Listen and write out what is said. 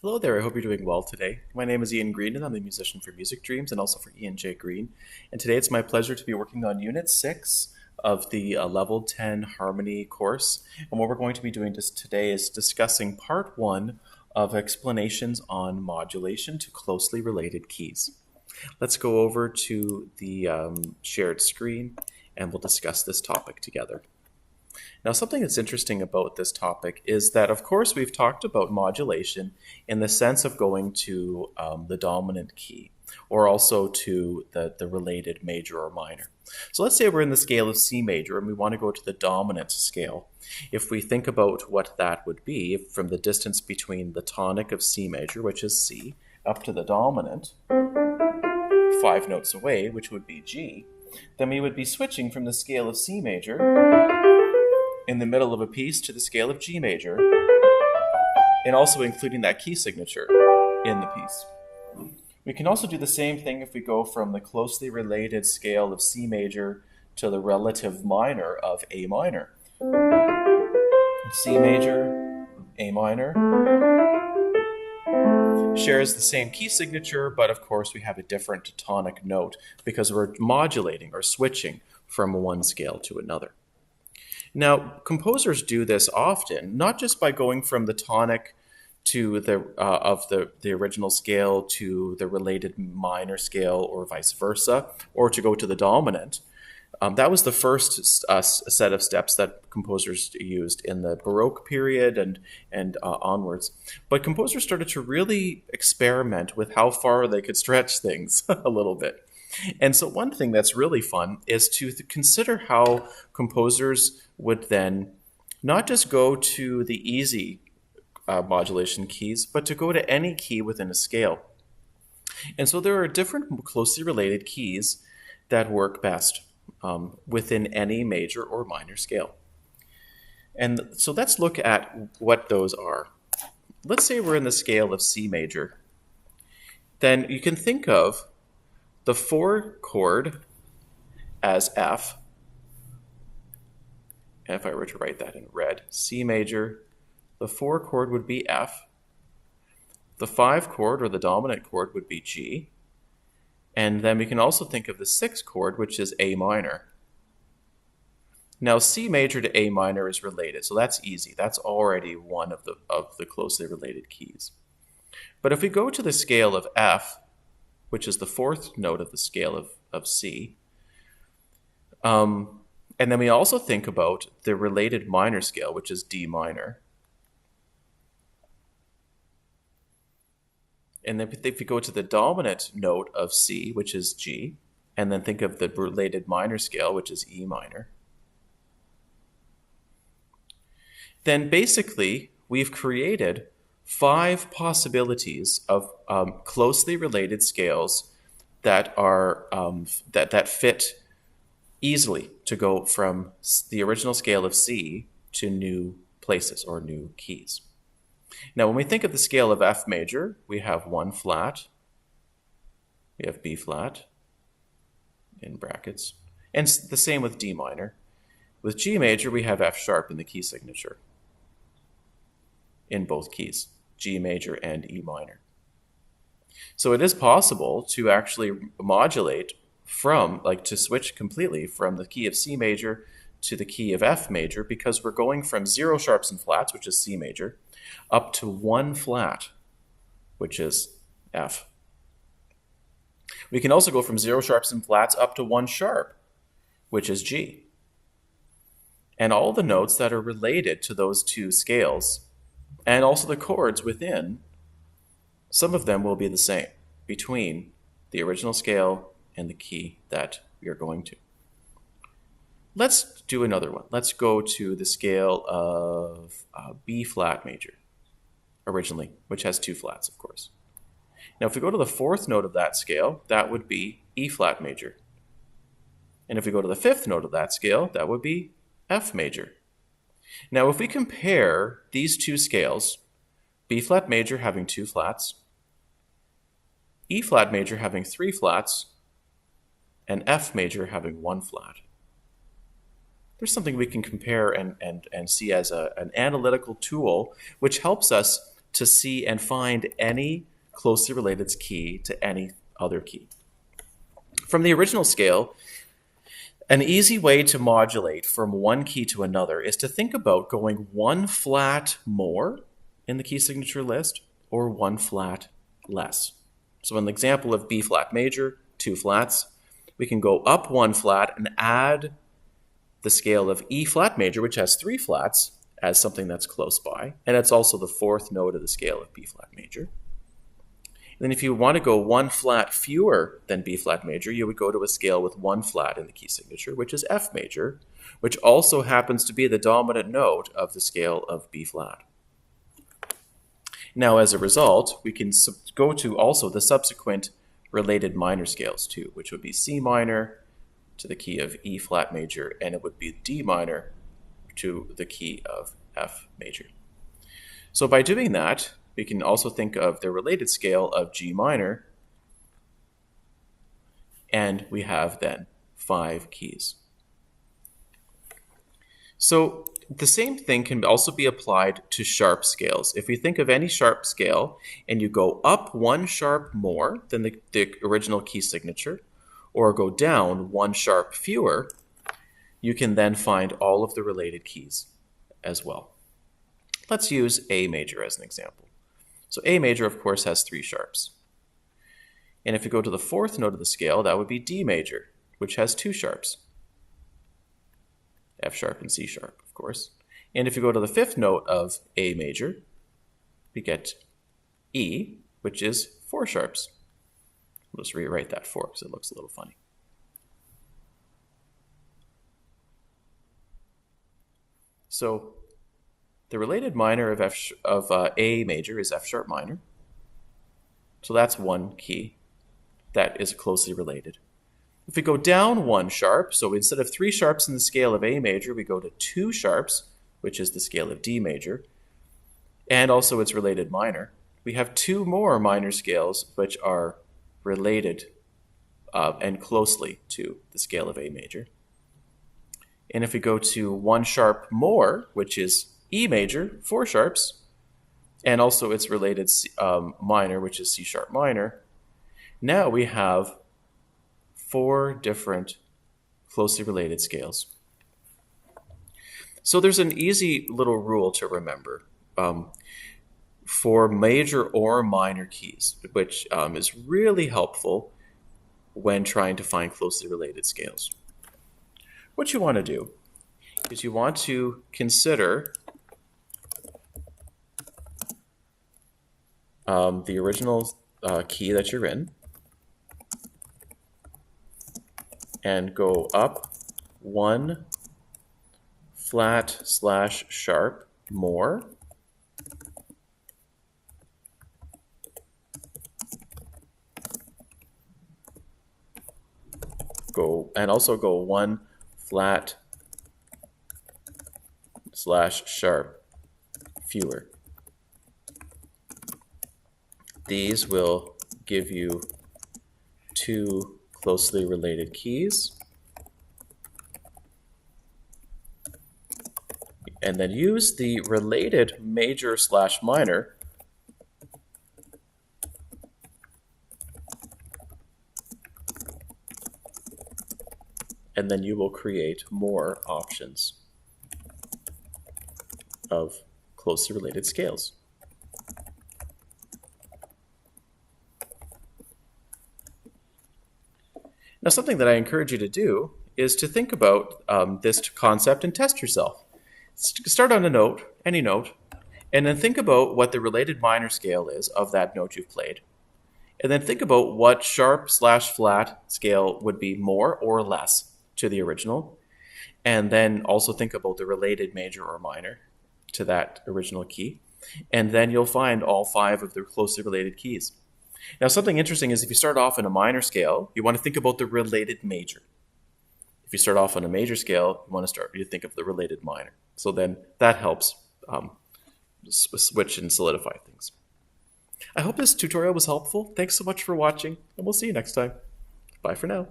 Hello there, I hope you're doing well today. My name is Ian Green and I'm the musician for Music Dreams and also for Ian J. Green. And today it's my pleasure to be working on Unit 6 of the Level 10 Harmony course. And what we're going to be doing today is discussing Part 1 of explanations on modulation to closely related keys. Let's go over to the shared screen and we'll discuss this topic together. Now, something that's interesting about this topic is that, of course, we've talked about modulation in the sense of going to the dominant key or also to the related major or minor. So let's say we're in the scale of C major and we want to go to the dominant scale. If we think about what that would be from the distance between the tonic of C major, which is C, up to the dominant, 5 notes away, which would be G, then we would be switching from the scale of C major in the middle of a piece to the scale of G major, and also including that key signature in the piece. We can also do the same thing if we go from the closely related scale of C major to the relative minor of A minor. C major, A minor, shares the same key signature, but of course we have a different tonic note because we're modulating or switching from one scale to another. Now, composers do this often, not just by going from the tonic to the original scale to the related minor scale or vice versa, or to go to the dominant. That was the first set of steps that composers used in the Baroque period and onwards. But composers started to really experiment with how far they could stretch things a little bit. And so one thing that's really fun is to consider how composers would then not just go to the easy modulation keys, but to go to any key within a scale. And so there are different closely related keys that work best within any major or minor scale. And so let's look at what those are. Let's say we're in the scale of C major. Then you can think of the 4 chord as F. And if I were to write that in red, C major, the 4 chord would be F. The 5 chord or the dominant chord would be G. And then we can also think of the 6 chord, which is A minor. Now C major to A minor is related, so that's easy. That's already one of the closely related keys. But if we go to the scale of F, which is the 4th note of the scale of C. And then we also think about the related minor scale, which is D minor. And then if we go to the dominant note of C, which is G, and then think of the related minor scale, which is E minor, then basically we've created 5 possibilities of closely related scales that are that fit easily to go from the original scale of C to new places or new keys. Now, when we think of the scale of F major, we have 1 flat, we have B flat in brackets, and the same with D minor. With G major, we have F sharp in the key signature in both keys, G major and E minor. So it is possible to actually modulate to switch completely from the key of C major to the key of F major because we're going from 0 sharps and flats, which is C major, up to 1 flat, which is F. We can also go from 0 sharps and flats up to 1 sharp, which is G. And all the notes that are related to those 2 scales, and also the chords within, some of them will be the same between the original scale and the key that we are going to. Let's do another one. Let's go to the scale of B flat major originally, which has 2 flats, of course. Now, if we go to the 4th note of that scale, that would be E flat major. And if we go to the 5th note of that scale, that would be F major. Now, if we compare these 2 scales, B flat major having 2 flats, E flat major having 3 flats, and F major having 1 flat, there's something we can compare and see as an analytical tool which helps us to see and find any closely related key to any other key. From the original scale, an easy way to modulate from one key to another is to think about going one flat more in the key signature list or one flat less. So in the example of B flat major, 2 flats, we can go up 1 flat and add the scale of E flat major, which has 3 flats, as something that's close by. And it's also the 4th note of the scale of B flat major. And then if you want to go 1 flat fewer than B flat major, you would go to a scale with 1 flat in the key signature, which is F major, which also happens to be the dominant note of the scale of B flat. Now, as a result, we can go to also the subsequent related minor scales too, which would be C minor to the key of E flat major, and it would be D minor to the key of F major. So by doing that, we can also think of the related scale of G minor, and we have then 5 keys. So the same thing can also be applied to sharp scales. If we think of any sharp scale and you go up 1 sharp more than the original key signature, or go down 1 sharp fewer, you can then find all of the related keys as well. Let's use A major as an example. So A major, of course, has 3 sharps. And if you go to the 4th note of the scale, that would be D major, which has 2 sharps. F sharp and C sharp, of course. And if you go to the 5th note of A major, we get E, which is 4 sharps. We'll just rewrite that 4 because it looks a little funny. So the related minor of A major is F sharp minor. So that's 1 key that is closely related. If we go down 1 sharp, so instead of 3 sharps in the scale of A major, we go to 2 sharps, which is the scale of D major, and also its related minor. We have 2 more minor scales which are related and closely to the scale of A major. And if we go to 1 sharp more, which is E major, 4 sharps, and also its related minor, which is C sharp minor, now we have 4 different closely related scales. So there's an easy little rule to remember for major or minor keys, which is really helpful when trying to find closely related scales. What you want to do is you want to consider the original key that you're in and go up 1 flat / sharp more, and also go 1 flat / sharp fewer. These will give you 2 closely related keys. And then use the related major / minor and then you will create more options of closely related scales. Now, something that I encourage you to do is to think about this concept and test yourself. Start on a note, any note, and then think about what the related minor scale is of that note you've played. And then think about what sharp / flat scale would be more or less to the original. And then also think about the related major or minor to that original key. And then you'll find all 5 of the closely related keys. Now, something interesting is if you start off in a minor scale, you want to think about the related major. If you start off on a major scale, you think of the related minor. So then that helps switch and solidify things. I hope this tutorial was helpful. Thanks so much for watching, and we'll see you next time. Bye for now.